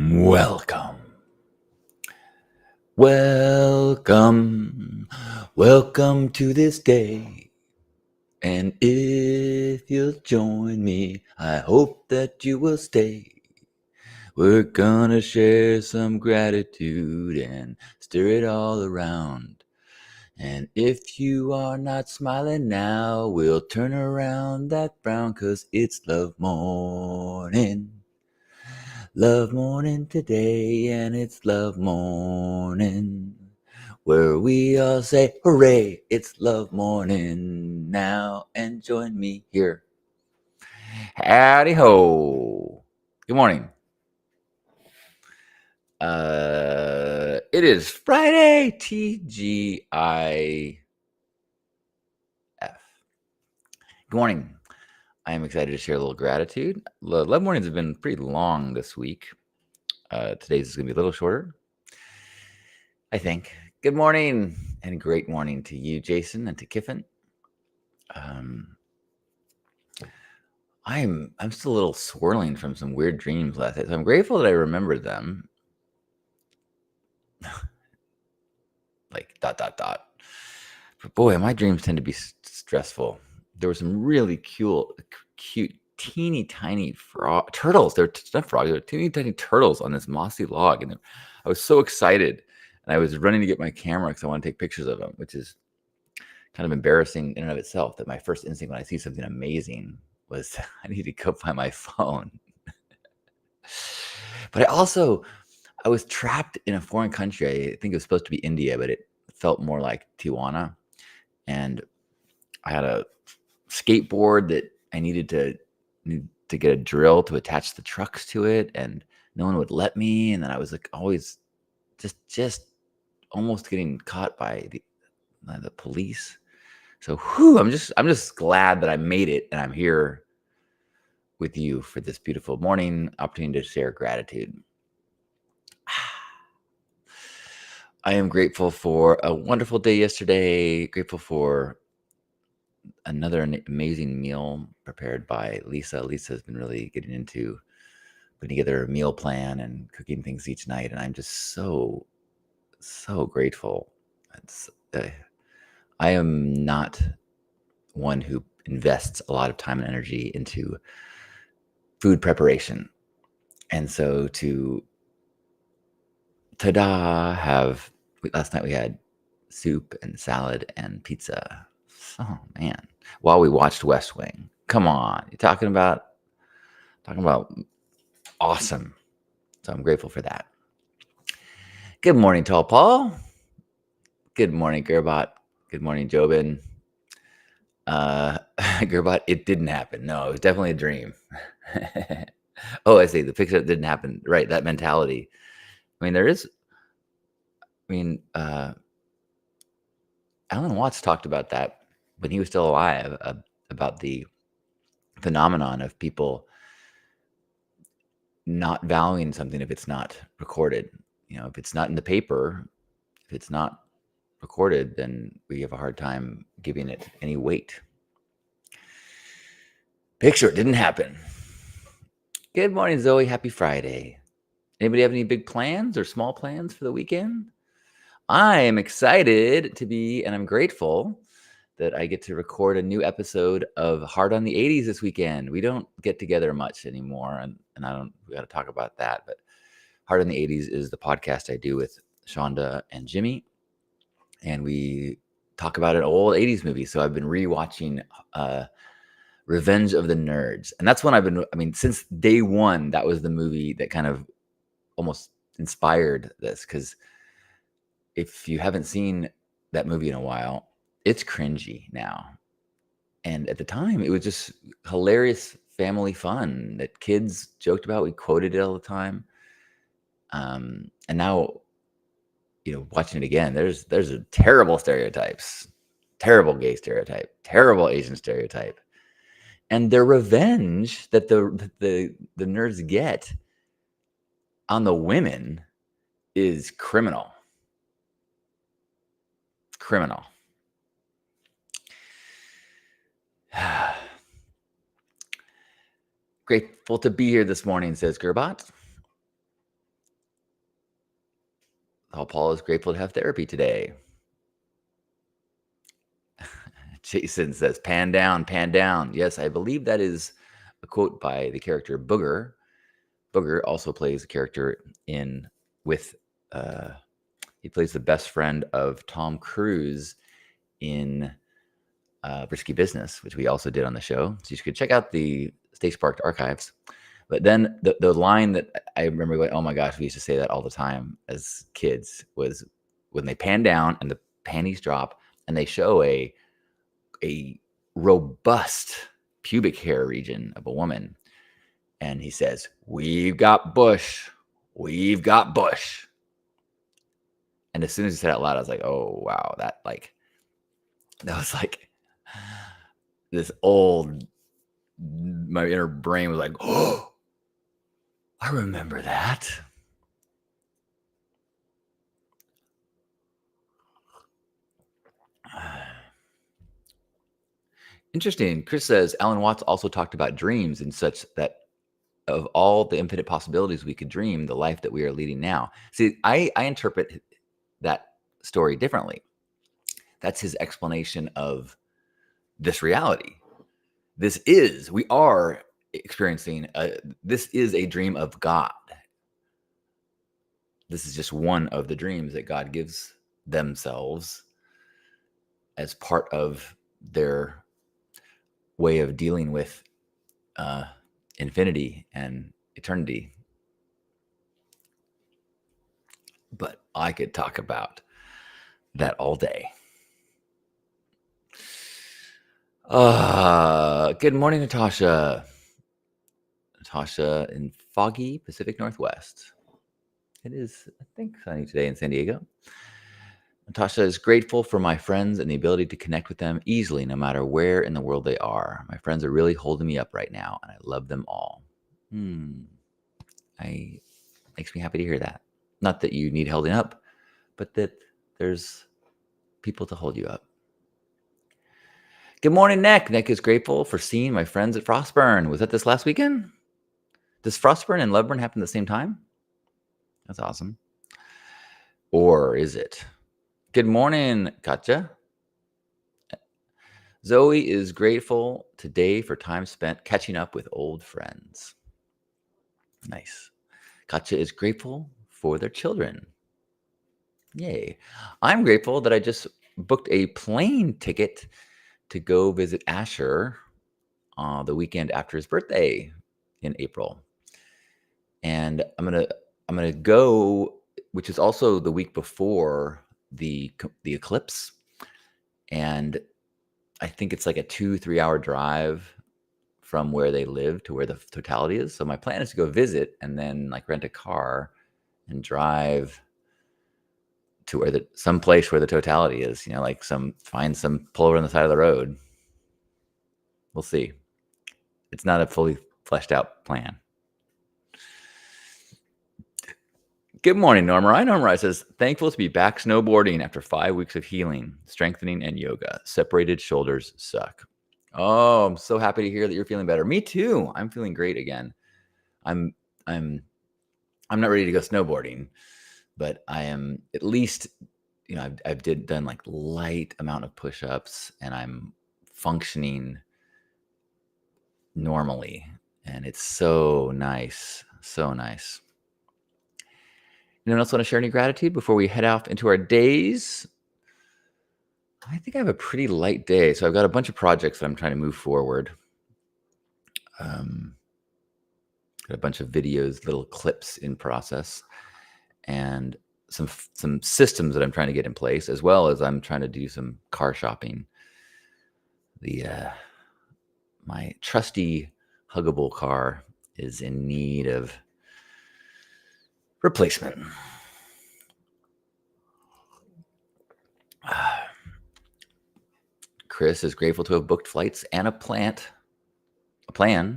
Welcome, welcome, welcome to this day. And if you'll join me, I hope that you will stay. We're gonna share some gratitude and stir it all around. And if you are not smiling now, we'll turn around that frown, 'cause it's love morning. Love morning today, and it's love morning, where we all say, hooray, it's love morning now, and join me here. Howdy ho. Good morning. It is Friday, TGIF. Good morning. I am excited to share a little gratitude. Love mornings have been pretty long this week. Today's is going to be a little shorter, I think. Good morning and great morning to you, Jason, and to Kiffin. I'm still a little swirling from some weird dreams last night, so I'm grateful that I remembered them. Like ... But boy, my dreams tend to be stressful. There were some really cute, teeny tiny turtles. They're not frogs. They're teeny tiny turtles on this mossy log, and I was so excited. And I was running to get my camera because I want to take pictures of them, which is kind of embarrassing in and of itself. That my first instinct when I see something amazing was I need to go find my phone. But I was trapped in a foreign country. I think it was supposed to be India, but it felt more like Tijuana. And I had a skateboard that I needed to get a drill to attach the trucks to it, and no one would let me. And then I was like always just almost getting caught by the police. So I'm just glad that I made it, and I'm here with you for this beautiful morning opportunity to share gratitude. I am grateful for a wonderful day yesterday. Grateful for another amazing meal prepared by Lisa. Lisa has been really getting into putting together a meal plan and cooking things each night, and I'm just so grateful. I am not one who invests a lot of time and energy into food preparation, and so last night we had soup and salad and pizza. Oh man, while we watched West Wing. Come on, you're talking about awesome. So I'm grateful for that. Good morning, Tall Paul. Good morning, Gerbot. Good morning, Jobin. Gerbot, it didn't happen. No, it was definitely a dream. Oh, I see. The picture didn't happen. Right, that mentality. I mean, Alan Watts talked about that when he was still alive, about the phenomenon of people not valuing something if it's not recorded. If it's not in the paper, if it's not recorded, then we have a hard time giving it any weight. Picture, it didn't happen. Good morning, Zoe. Happy Friday. Anybody have any big plans or small plans for the weekend? I am excited and I'm grateful that I get to record a new episode of Hard on the 80s this weekend. We don't get together much anymore, and we got to talk about that. But Hard on the 80s is the podcast I do with Shonda and Jimmy, and we talk about an old 80s movie. So I've been rewatching Revenge of the Nerds. And that's when since day one, that was the movie that kind of almost inspired this. Because if you haven't seen that movie in a while, it's cringy now. And at the time, it was just hilarious family fun that kids joked about. We quoted it all the time. And now, watching it again, there's terrible stereotypes, terrible gay stereotype, terrible Asian stereotype. And their revenge that the nerds get on the women is criminal. Criminal. Grateful to be here this morning, says Gerbot. Paul is grateful to have therapy today. Jason says, pan down, pan down. Yes, I believe that is a quote by the character Booger. Booger also plays a character he plays the best friend of Tom Cruise in Risky Business, which we also did on the show. So you could check out the Stay Sparked archives. But then the line that I remember going, oh my gosh, we used to say that all the time as kids, was when they pan down and the panties drop and they show a robust pubic hair region of a woman. And he says, we've got bush. We've got bush. And as soon as he said it out loud, I was like, oh, wow. That was like this old, my inner brain was like, oh, I remember that. Interesting. Chris says, Alan Watts also talked about dreams and such that of all the infinite possibilities we could dream, the life that we are leading now. See, I interpret that story differently. That's his explanation of this reality. We are experiencing, this is a dream of God. This is just one of the dreams that God gives themselves as part of their way of dealing with infinity and eternity. But I could talk about that all day. Good morning, Natasha. Natasha in foggy Pacific Northwest. It is, I think, sunny today in San Diego. Natasha is grateful for my friends and the ability to connect with them easily, no matter where in the world they are. My friends are really holding me up right now, and I love them all. Makes me happy to hear that. Not that you need holding up, but that there's people to hold you up. Good morning, Nick. Nick is grateful for seeing my friends at Frostburn. Was that this last weekend? Does Frostburn and Loveburn happen at the same time? That's awesome. Or is it? Good morning, Katja. Zoe is grateful today for time spent catching up with old friends. Nice. Katja is grateful for their children. Yay. I'm grateful that I just booked a plane ticket to go visit Asher the weekend after his birthday in April. And I'm gonna go, which is also the week before the eclipse. And I think it's like a 2-3 hour drive from where they live to where the totality is. So my plan is to go visit and then like rent a car and drive to where some place where the totality is, like find some pull over on the side of the road. We'll see. It's not a fully fleshed out plan. Good morning, Norma. Norma says, thankful to be back snowboarding after 5 weeks of healing, strengthening, and yoga. Separated shoulders suck. Oh, I'm so happy to hear that you're feeling better. Me too. I'm feeling great again. I'm not ready to go snowboarding, but I am at least, I've done like light amount of push-ups and I'm functioning normally. And it's so nice. So nice. Anyone else want to share any gratitude before we head off into our days? I think I have a pretty light day. So I've got a bunch of projects that I'm trying to move forward. Got a bunch of videos, little clips in process, and some systems that I'm trying to get in place, as well as I'm trying to do some car shopping. My trusty huggable car is in need of replacement. Chris is grateful to have booked flights and a plan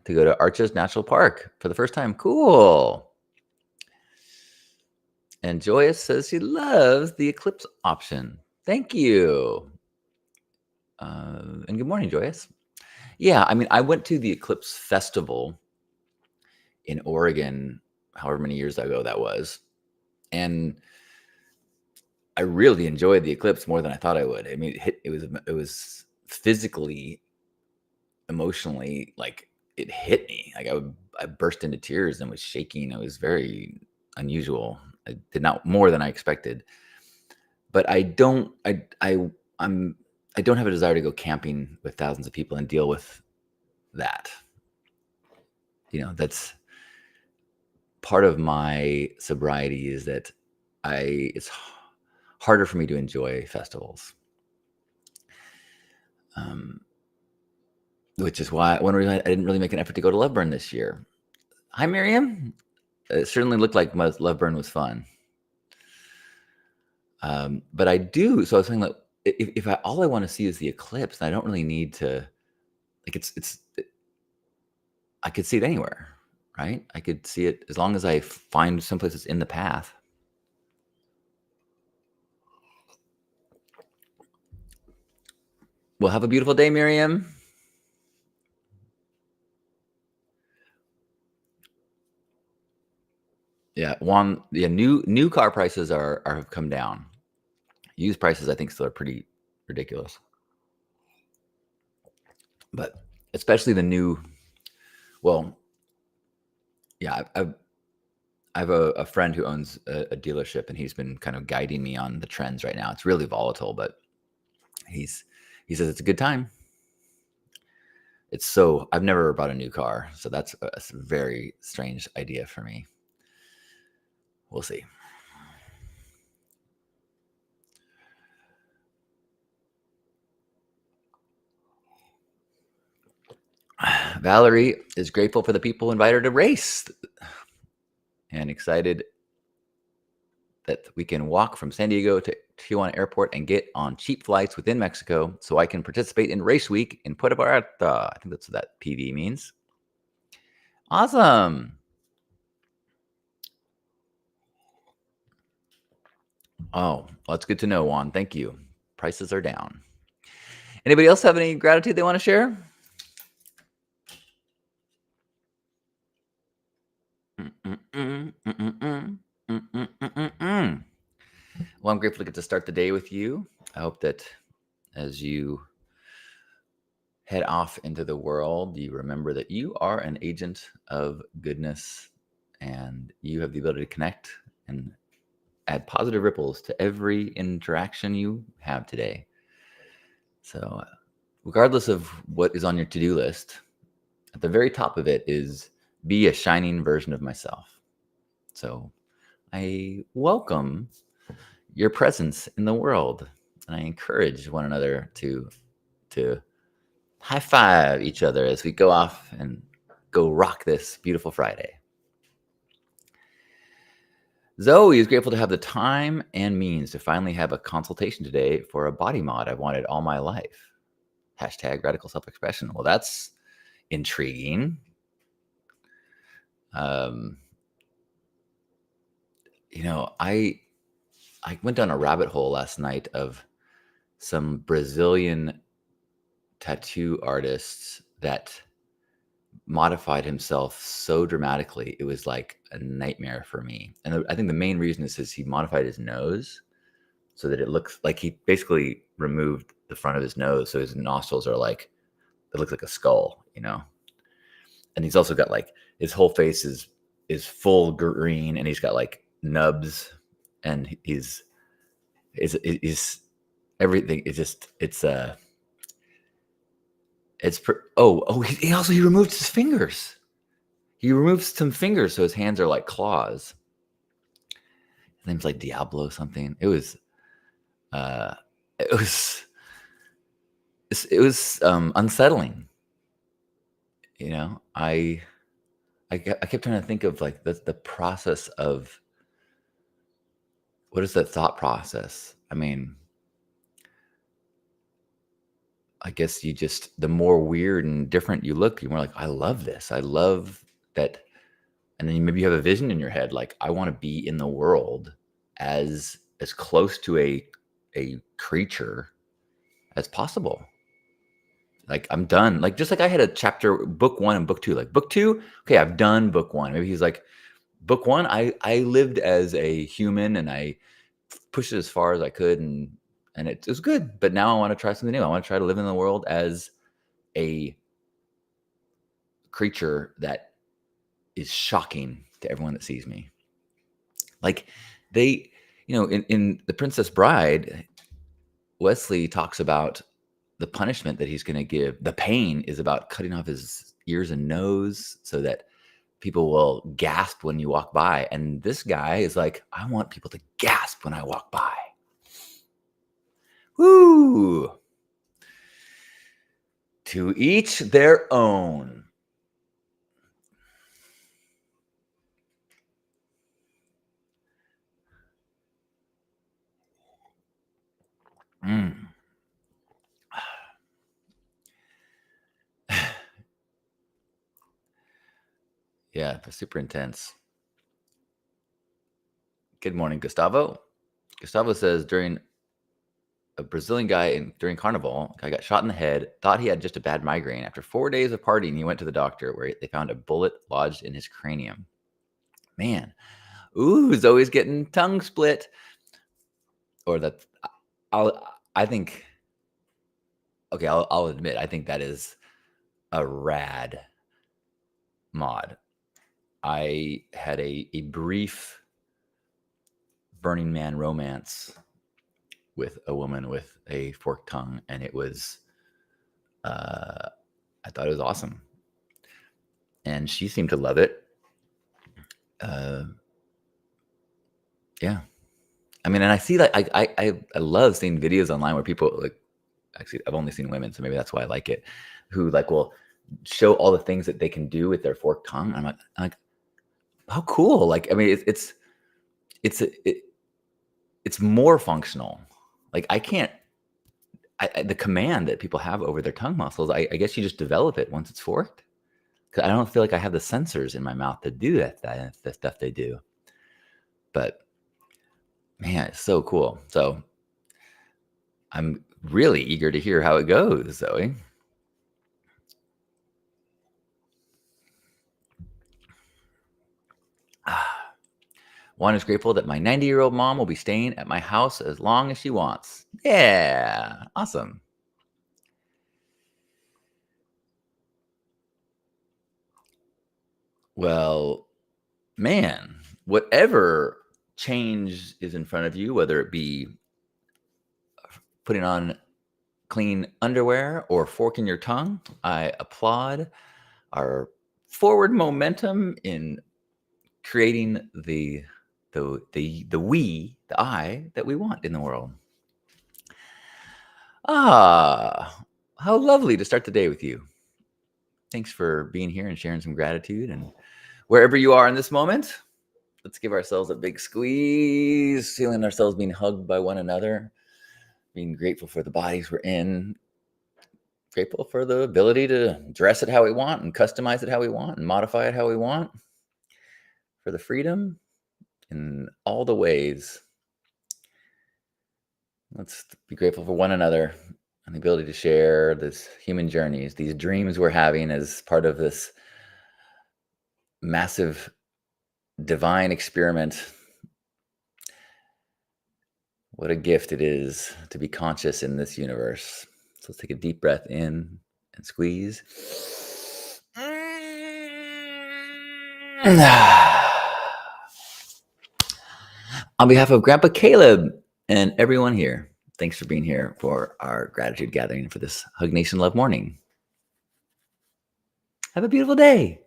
to go to Arches National Park for the first time. Cool. And Joyous says she loves the eclipse option. Thank you. And good morning, Joyous. Yeah, I went to the Eclipse Festival in Oregon, however many years ago that was. And I really enjoyed the eclipse more than I thought I would. I mean, it was physically, emotionally, like, it hit me. Like, I burst into tears and was shaking. It was very unusual. I did not more than I expected. But I'm I don't have a desire to go camping with thousands of people and deal with that. That's part of my sobriety is that it's harder for me to enjoy festivals. Um, which is why one reason I didn't really make an effort to go to Loveburn this year. Hi, Miriam. It certainly looked like Loveburn was fun. But I do. So I was saying that if all I want to see is the eclipse, then I don't really need to. Like I could see it anywhere, right? I could see it as long as I find someplace that's in the path. Well, have a beautiful day, Miriam. Yeah, new car prices have come down. Used prices, I think, still are pretty ridiculous. But especially the new, well, yeah, I have a friend who owns a dealership, and he's been kind of guiding me on the trends right now. It's really volatile, but he says it's a good time. I've never bought a new car, so that's a very strange idea for me. We'll see. Valerie is grateful for the people who invited her to race and excited that we can walk from San Diego to Tijuana Airport and get on cheap flights within Mexico so I can participate in race week in Puerto Vallarta. I think that's what that PV means. Awesome. Oh, well, that's good to know, Juan. Thank you. Prices are down. Anybody else have any gratitude they want to share? Well, I'm grateful to get to start the day with you. I hope that as you head off into the world, you remember that you are an agent of goodness and you have the ability to connect and add positive ripples to every interaction you have today. So, regardless of what is on your to-do list, at the very top of it is be a shining version of myself. So, I welcome your presence in the world, and I encourage one another to high five each other as we go off and go rock this beautiful Friday. Zoe is grateful to have the time and means to finally have a consultation today for a body mod I've wanted all my life. Hashtag radical self-expression. Well, that's intriguing. I went down a rabbit hole last night of some Brazilian tattoo artists that modified himself so dramatically. It was like a nightmare for me. And I think the main reason is he modified his nose so that it looks like he basically removed the front of his nose. So his nostrils are like, it looks like a skull, And he's also got like, his whole face is full green, and he's got like nubs, and he's everything. He removed his fingers. He removed some fingers, so his hands are like claws. His name's like Diablo something. It was unsettling. I kept trying to think of like the process of what is that thought process? I mean, I guess the more weird and different you look, you're more like, I love this. I love that. And then maybe you have a vision in your head, like, I want to be in the world as close to a creature as possible. Like, I'm done. Like, just like I had a chapter, book 1 and book 2. Like, book 2, okay, I've done book 1. Maybe he's like, book 1, I lived as a human, and I pushed it as far as I could, and it was good. But now I want to try something new. I want to try to live in the world as a creature that is shocking to everyone that sees me. Like they, in The Princess Bride, Wesley talks about the punishment that he's going to give. The pain is about cutting off his ears and nose so that people will gasp when you walk by. And this guy is like, I want people to gasp when I walk by. Woo! To each their own. Mm. Yeah, it's super intense. Good morning, Gustavo. Gustavo says during a Brazilian guy during Carnival, guy got shot in the head, thought he had just a bad migraine. After 4 days of partying, he went to the doctor where they found a bullet lodged in his cranium. Man, ooh, Zoe's getting tongue split. Or that, I think, okay, I'll admit, I think that is a rad mod. I had a brief Burning Man romance with a woman with a forked tongue, and it was, I thought it was awesome. And she seemed to love it. Yeah. I mean, and I see that I love seeing videos online where people like, actually, I've only seen women, so maybe that's why I like it, who like will show all the things that they can do with their forked tongue. I'm like, how cool! Like, I mean, it's more functional. Like, I can't. The command that people have over their tongue muscles, I guess you just develop it once it's forked. Because I don't feel like I have the sensors in my mouth to do that the stuff they do. But man, it's so cool. So I'm really eager to hear how it goes, Zoe. Juan is grateful that my 90-year-old mom will be staying at my house as long as she wants. Yeah, awesome. Well, man, whatever change is in front of you, whether it be putting on clean underwear or forking your tongue, I applaud our forward momentum in creating the we, the I that we want in the world. How lovely to start the day with you. Thanks for being here and sharing some gratitude. And wherever you are in this moment, let's give ourselves a big squeeze, feeling ourselves being hugged by one another, being grateful for the bodies we're in, grateful for the ability to dress it how we want and customize it how we want and modify it how we want, for the freedom in all the ways. Let's be grateful for one another and the ability to share this human journeys, these dreams we're having as part of this massive divine experiment. What a gift it is to be conscious in this universe. So let's take a deep breath in and squeeze. On behalf of Grandpa Caleb and everyone here, thanks for being here for our gratitude gathering for this Hug Nation Love Morning. Have a beautiful day.